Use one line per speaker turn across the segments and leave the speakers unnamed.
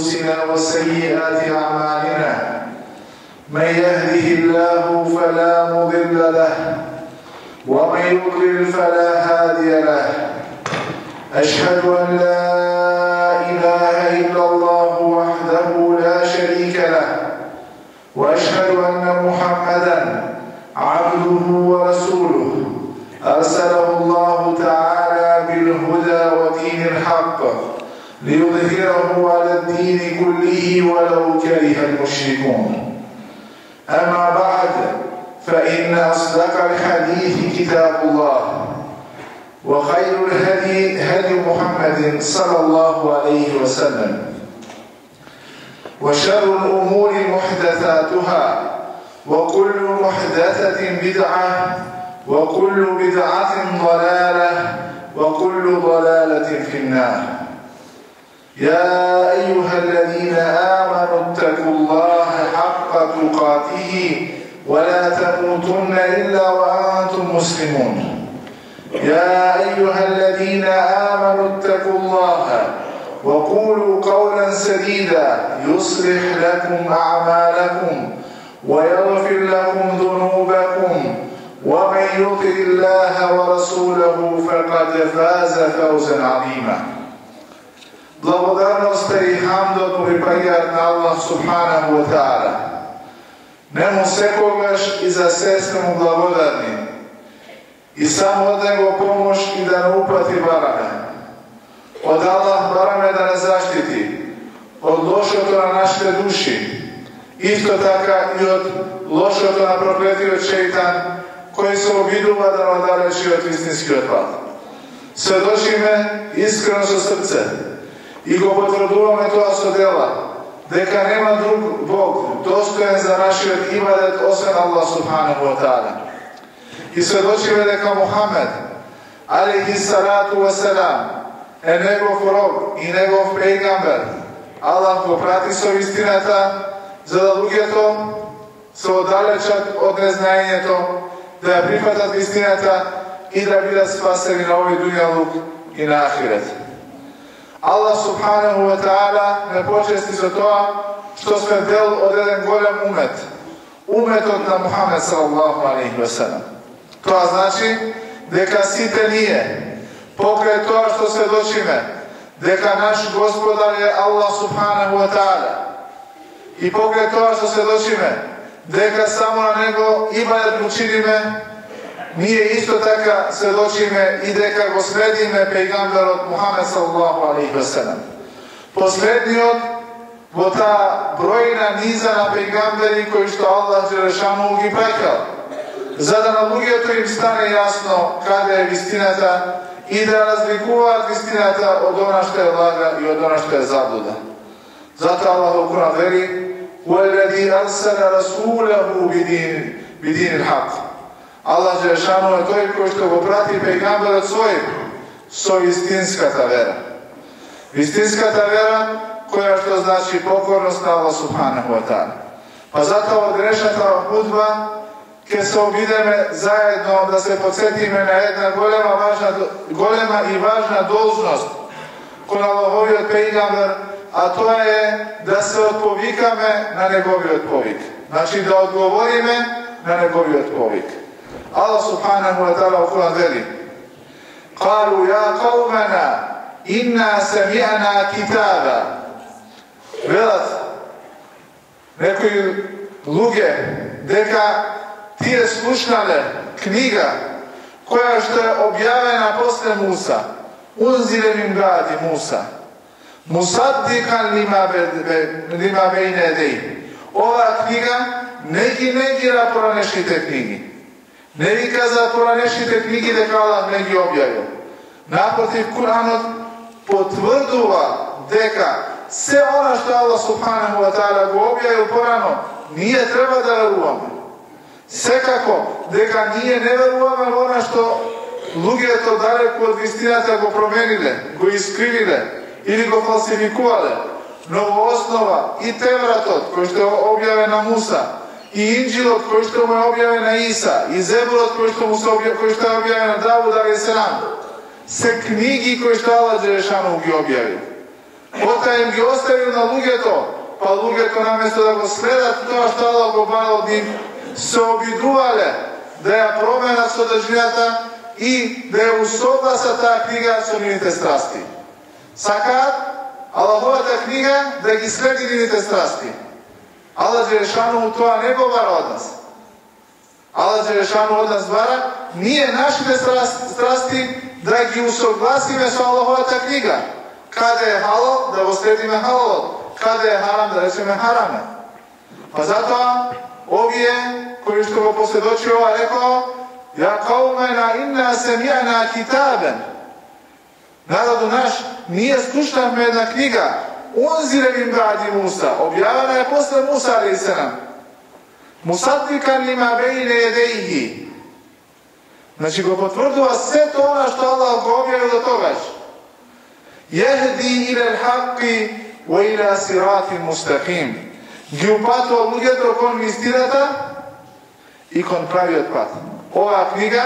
أنفسنا وسيئات أعمالنا من يهده الله فلا مضل له ومن يضلل فلا هادي له أشهد أن لا إله إلا الله وحده لا شريك له وأشهد أن محمدا عبده ورسوله أرسله الله تعالى بالهدى ودين الحق ليظهره على الدين كله ولو كره المشركون. أما بعد فإن أصدق الحديث كتاب الله وخير الهدي هدي محمد صلى الله عليه وسلم وشر الأمور محدثاتها وكل محدثة بدعة وكل بدعة ضلالة وكل ضلالة في النار. يا أيها الذين آمنوا اتقوا الله حق تقاته ولا تموتن إلا وأنتم مسلمون. يا أيها الذين آمنوا اتقوا الله وقولوا قولا سديدا يصلح لكم أعمالكم ويغفر لكم ذنوبكم ومن يطع الله ورسوله فقد فاز فوزا عظيما. Благодарност и хамдот му припаѓаат на Аллах субханаху ва таала. Нему секогаш и за се сме му благодарни. И само од него помош и да не упати бараме. Од Аллах бараме да не заштити од лошото на нашите души. Исто така и од лошото на проклетиот шејтан кој се обидува да надалечи од вистинскиот пат. Сведочиме искрено со срце и го потврдуваме тоа со дела, дека нема друг Бог достоен за нашиот ибадет освен Аллах субханаху ва таала. И сведочиме дека Мухамед алейхи салату ва селам е негов роб и негов пејгамбер. Аллах го прати со вистината за да луѓето се оддалечат од незнаењето, да ја прифатат вистината и да бидат спасени на овој дуњалук и на ахирет. Аллах субханаху ва таала не почести со тоа што сме дел од еден голем умет, уметот на Мухамед салаллаху алейхи ва салам. Тоа значи дека сите ние, покрај тоа што сведочиме дека наш Господар е Аллах субханаху ва таала и покрај тоа што сведочиме дека само на него ибадет му чиниме, ние исто така сведочиме и дека го следиме пејгамберот Мухамед салаллаху алейхи ва салам. Последниот во таа бројна низа на пејгамбери кои што Аллах џелешану ги праќал, за да на луѓето им стане јасно каде е вистината и да разликуваат вистината од она што е лага и од она што е заблуда. Затоа Аллах во Куран вели: وَالَّذِي أَرْسَلَ رَسُولَهُ بِدِينِ الْحَقِّ. Аллах џелешану е тој кој што го прати пејгамберот свој со вистинската вера. Вистинската вера која што значи покорност на Аллах субханаху ва таала. Па затоа во денешната худба ќе се обидеме заедно да се подсетиме на една голема и важна должност кон Аллаховиот пејгамбер, а тоа е да се отповикаме на неговиот повик. Значи да одговориме на неговиот повик. Аллах субханаху ва таала во Куран вели: قالوا يا قومنا إنا سمعنا كتابا. Велат некои луѓе дека тие слушнале книга која што е објавена после Муса, унзиле мин бади Муса, мусаддикан лима бейне едеји. Оваа книга не ги негира поранешните книги. Не ви каза поранешните книги дека Аллах не ги објавил. Напротив, Куранот потврдува дека се она што Аллах субханаху ва таала го објавил порано, ние треба да веруваме. Секако дека ние не веруваме во она што луѓето далеку од вистината го промениле, го искривиле или го фалсификувале, но во основа и Тевратот кој што е објавен на Муса, и Инџилот кој што му е објавен на Иса, и Зебурот кој што е објавен на Давуд алейхиселам, се книги кои што Аллах џелешану ги објавил. Потоа им ги оставил на луѓето, па луѓето наместо да го следат тоа што Аллах го барал од нив, се обидувале да ја променат содржината и да ја усогласат таа книга со нивните страсти. Сакаат Аллаховата книга да ги следи нивните страсти. Аллах Джелешану тоа не го бара од нас. Аллах Джелешану од нас бара ние нашите страсти да ги усогласиме со Аллаховата книга. Каде е халал, да го следиме халалот. Каде е харам, да речеме хараме. Па затоа, овие кои што го последочи ова рекоа: "Ја каумена инна семи'на китабен." Народу наш, ние слушнавме една книга, унзиле мин ба'ди Муса, објавена е после Муса алейхиссалам. Мусаддикан лима бейне једейхи. Значи го потврдува се тоа што Аллах го објавил до тогаш. Јехди илел хаққи ва ила сиратин мустақим. Ги упатува луѓето кон истината и кон правиот пат. Оваа книга,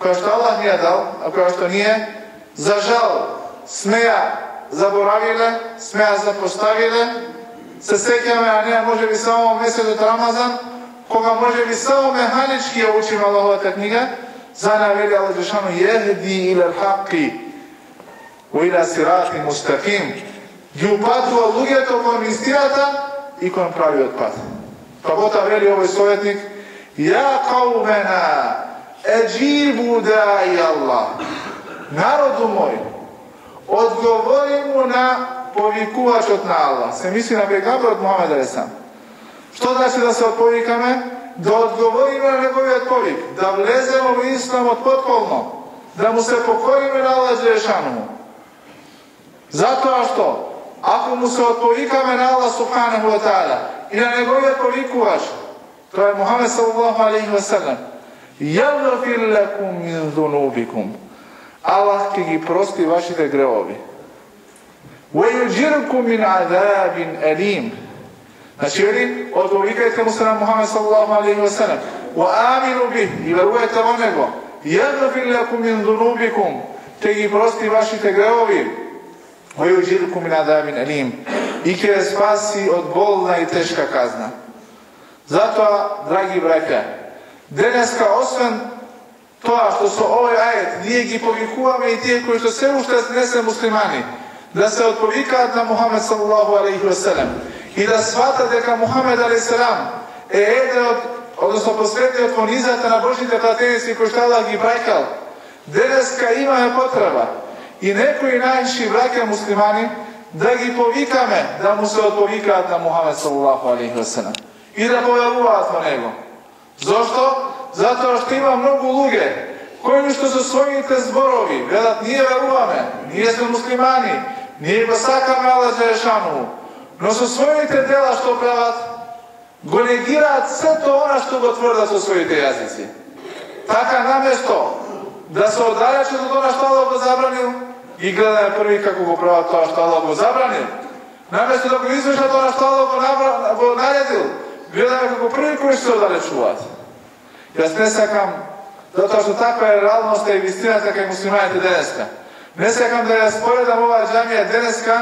која што Аллах ни ја дал, а која што ние, за жал, сме ја заборавиле, сме ја запоставиле, се сеќаме, а не може би само месецот Рамазан, кога може би само механички ја учиме Аллаховата книга, за навели Аллах Джелешану јехди илел хаққи ва ила сиратин мустақим. Ги упатува луѓето кон истината и кон правиот пат. Па потоа вели овој советник: "Ја каумена еджибу да'i Аллах." Народу мој, одговори му на повикувачот на Аллах. Се мисли на пегамберот Мухамед алейхиссалам. Што значи да се отповикаме? Да одговориме на неговиот повик, да влеземе во исламот потполно, да му се покориме на Аллах Джелешану. Затоа што ако му се отповикаме на Аллах субханаху ва та'ала и на неговиот повикувач, тоа е Мухамед саллаллаху алейхи ва салам, јагфир лакум мин зунубикум. Аллах ќе ги прости вашите гревови. Ва јуџиркум мин азабин алим. Значи, вели, отповикајте му се на Мухамед саллаллаху алейхи ва салам. Ва амину бих, и верувајте во него. Јагфир лакум мин зунубикум. Ќе ги прости вашите гревови. Ва јуџиркум мин азабин алим. И ќе спаси од болна и тешка казна. Затоа, драги браќа, денеска освен тоа што со овој ајет ние ги повикуваме и тие кои што се уште не се муслимани да се отповикаат на Мухамед саллаллаху алейхи ва салам и да сватат дека Мухамед алейхиссалам е еден од, односно последниот во низата на Божите пратеници кои што Аллах ги браќал. Денеска имаме потреба и некои најши браќа муслимани да ги повикаме да му се отповикаат на Мухамед саллаллаху алейхи ва салам и да поверуваат во него. Зошто? Затоа што има многу луѓе кои што со своите зборови велат: ние веруваме, ние сме муслимани, ние го сакаме Аллах Джелешану, но со своите дела што прават го негираат сето она што го тврдат со своите јазици. Така наместо да се оддалечат од она што Аллах го забранил, ги гледаме први како го прават тоа што Аллах го забранил. Наместо да го извршат она што Аллах го наредил, гледаме како први кои се оддалечуваат. Јас не сакам, затоа што таква е реалноста и вистината кај муслиманите денеска. Не сакам да ја споредам оваа џамија денеска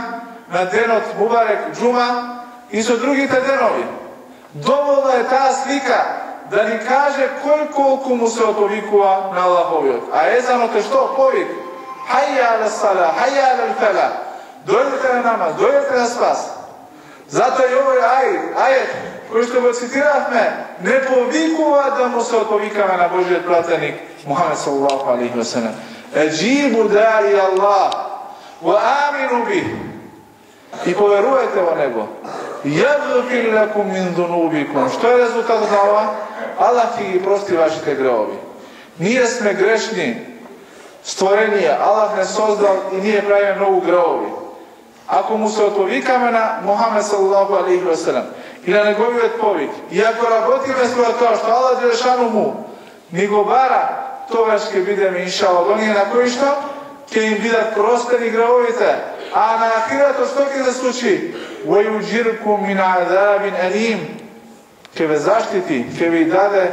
на денот Мубарек Џума и со другите денови. Доволно е таа слика да ни каже кој колку му се отповикува на Аллаховиот. А езанот е што? Повик. Хајја аля сала, хајја аля фела. Дојдете на намаз, дојдете на спас. Затоа и овој ајет кој што го цитиравме, не повикува да му се отповикаме на Божиот пратеник Мухамед саллаллаху алейхи ва салам. Еджибу да'i Аллах ва амину бих. И поверувајте во него. Јагфир лакум мин зунубикум. Што е резултатот на ова? Аллах ќе ги прости вашите гревови. Ние сме грешни створенија. Аллах не создал и ние правиме многу гревови. Ако му се отповикаме на Мухамед саллаллаху алейхи ва салам и на неговиот повик, и ако работиме според тоа што Аллах Джелешану му ни го бара, тогаш ќе бидеме иншаллах оние на кои што ќе им бидат простени гревовите, а на ахиратот што ќе се случи? Ва јуџиркум мин азабин алим. Ќе ве заштити, ќе ви даде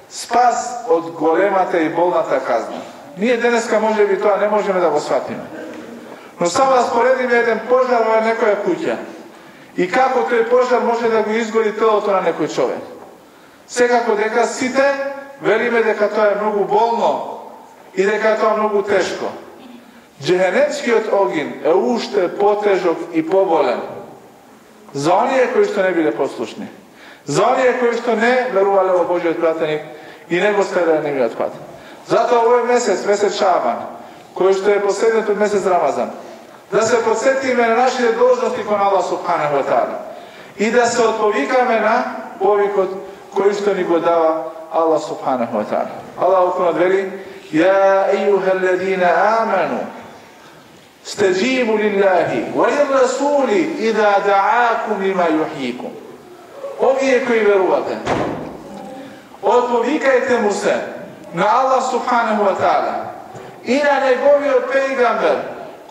спас од големата и болната казна. Ние денеска може би тоа не можеме да го сватиме. Но само да споредиме еден пожар во некоја куќа. И како тој пожар може да го изгори телото на некој човек. Секако дека сите велиме дека тоа е многу болно и дека тоа е многу тешко. Джехенемскиот огин е уште потежок и поболен за оние кои што не биле послушни. За оние кои што не верувале во Божиот пратеник и не го следеле нивниот пат. Затоа овој месец, месец Шаабан, кој што е последниот од месец Рамазан, да се подсетиме на нашите должности кон Аллах субханаху ва таала и да се отповикаме на повикот кој што ни го дава Аллах субханаху ва таала. Аллах уконот вели: "Ја ејухеллезина аману стаџибу лиллахи ва лиррасули иза даакум лима јухјикум." Овие кои верувате, отповикајте му се на Аллах субханаху ва таала и на неговиот пејгамбер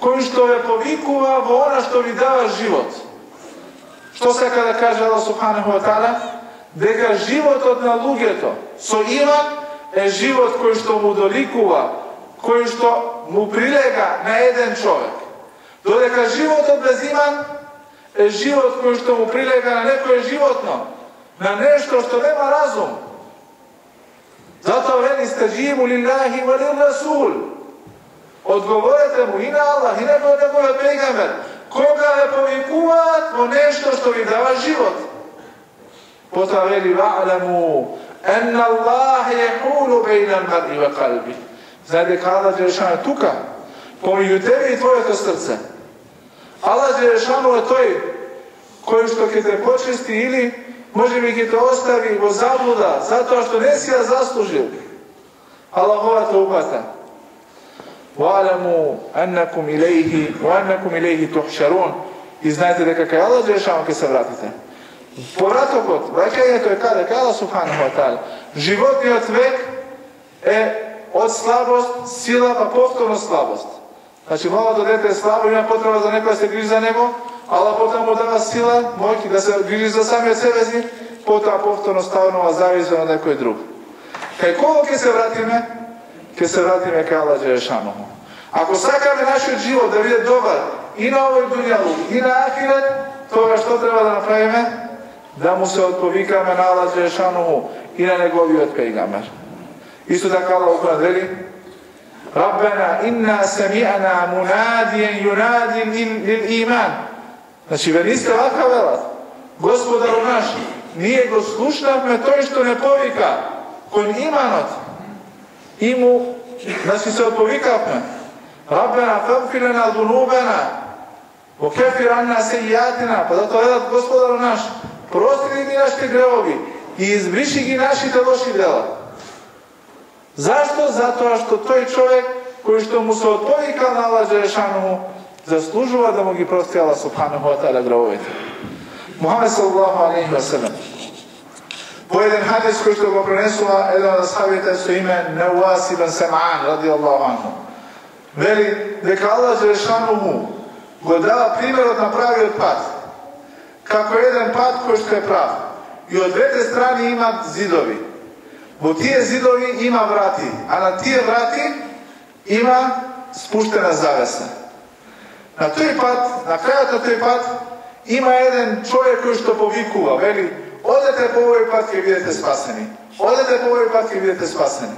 кој што ве повикува во она што ви дава живот. Што сака да каже Аллах субханаху ва таала? Дека животот на луѓето со иман е живот кој што му доликува, кој што му прилега на еден човек. Додека животот без иман е живот кој што му прилега на некое животно, на нешто што нема разум. Затоа вели: "Стаџибу лиллахи ва лиррасул." Одговорете му и на Аллах и на неговиот пејгамбер кога ве повикуваат во нешто што ви дава живот. Потоа вели: "Ва'ламу анна Аллах јехулу бейна ал-мар'i ва қалби." Знај дека Аллах Џелешану е тука, помеѓу тебе и твоето срце. Аллах Џелешану е тој кој што ќе те почисти или може би ќе те остави во заблуда затоа што не си ја заслужил Аллаховата упата. وَعْلَمُوا أَنَّكُمْ إِلَيْهِ تُحْشَرُونَ. И знаете дека кај Аллах Џелешану ќе се вратите. Повратокот, враќањето е каде? Кај Аллах субханаху ва таала. Животниот век е од слабост, сила, па повторно слабост. Значи, малото дете е слабо, има потреба за некој да се грижи за него, Аллах потоа му дава сила, моќ да се грижи за самиот себе си, потоа повторно ставнува зависен од некој друг. Кај кого ќе се вратиме? Ќе се вратиме кај Аллах Џелешану. Ако сакаме нашиот живот да биде добар и на овој дуњалук и на ахирет, тоа што треба да направиме? Да му се отповикаме на Аллах Џелешану и на неговиот пејгамбер. Исто така Аллах уконот вели: "Раббана инна сами'на мунадиен юнади лил иман." Значи, верниците вака велат: Господару наш, ние го слушнавме тој што не повика кон иманот. И му, значи, се отповикавме: "Раббана фагфир лана зунубана ва кафир анна сејјатина." Па затоа велат: Господару наш, прости ни нашите гревови и избриши ги нашите лоши дела. Зашто? Затоа што тој човек кој што му се отповика на Аллах Џелешану заслужува да му ги прости Аллах субханаху ва таала гревовите. Мухамед салаллаху алейхи ва селем по еден хадис кој што го пренесува еден од асхабите со име Науас ибн Сам'ан радијаллаху анху, вели дека Аллах Џелешану го дава примерот на правиот пат како еден пат кој што е прав и од двете страни имат зидови. Во тие зидови има врати, а на тие врати има спуштена завеса. На тој пат, на крајот на тој пат, има еден човек кој што повикува, вели: "Одете по овој пат ќе бидете спасени. Одете по овој пат ќе бидете спасени."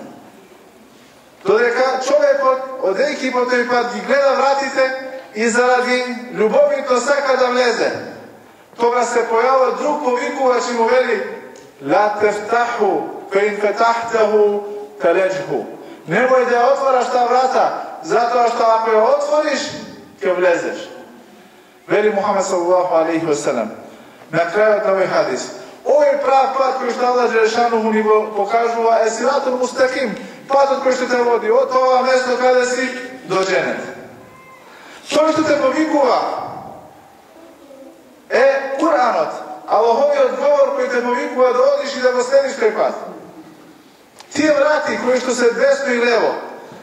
Додека човекот, одејќи по тој пат, ги гледа вратите и заради љубовито сака да влезе. Тога се појавува друг повикувач и му вели: "Ла тефтаху, феин фетахтаху теледжху." Немој да ја отвараш таа врата, затоа што ако ја отвориш, ќе влезеш. Вели Мухамед салаллаху алейхи ва селем на крајот на овој хадис: овој прав пат кој што Аллах Џелешану ни го покажува е сиратул мустаким, патот кој што те води од ова место каде си до џенет. Тој што те повикува е Куранот, Аллаховиот говор кој те повикува да одиш и да го следиш тој пат. Тие врати кои што се десно и лево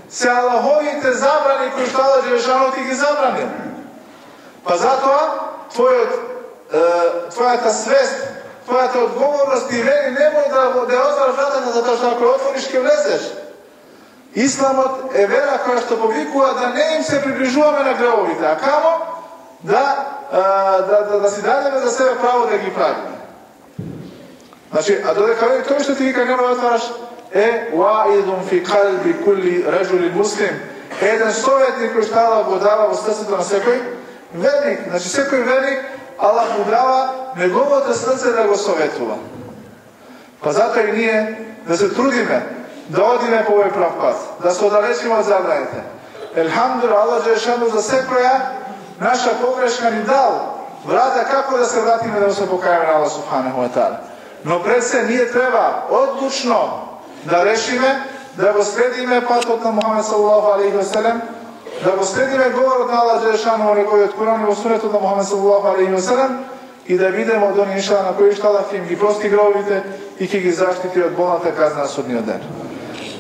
се Аллаховите забрани кои што Аллах Џелешану ти ги забранил. Па затоа твојата свест, твојата одговорност и вели немој да отвориш вратата, затоа што ако отвориш ќе влезеш. Исламот е вера која што повикува да не им се приближуваме на гревовите, а камо да си дадеме за себе право да ги правиме. Значи, а додека вели тој што ти вика нема да отвараш ваидун фи калби кулли раджулин муслим, еден советник кој што Аллах го дава во срцето на секој верник. Значи, секој верник Аллах му дава неговото срце да го советува. Па затоа и ние да се трудиме да одиме по овој прав пат, да се оддалечиме од забраните. Елхамдулилlah, Аллах джелешану за секоја наша погрешка ни дал врата како да се вратиме да се покајаме на Аллах субханаху ва таала. Но пред се ние треба одлучно да решиме да го следиме патот на Мухамед саллаллаху алейхи ва селем, да го следиме говорот на Аллах джелешану во неговиот Куран и во сунетот на Мухамед саллаллаху алейхи ва селем и да бидеме од оние нешта на кои што Аллах ќе им ги прости гревовите и ќе ги заштити од болната казна на судниот ден.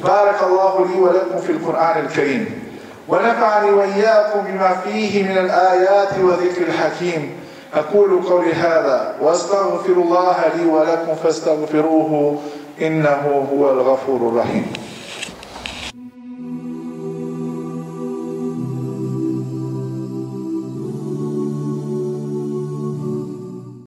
بارك الله لي ولكم في القرآن الكريم ونفعني وإياكم بما فيه من الآيات وذكر الحكيم. أقول قولي هذا وأستغفر الله لي ولكم فاستغفروه إنه هو الغفور الرحيم.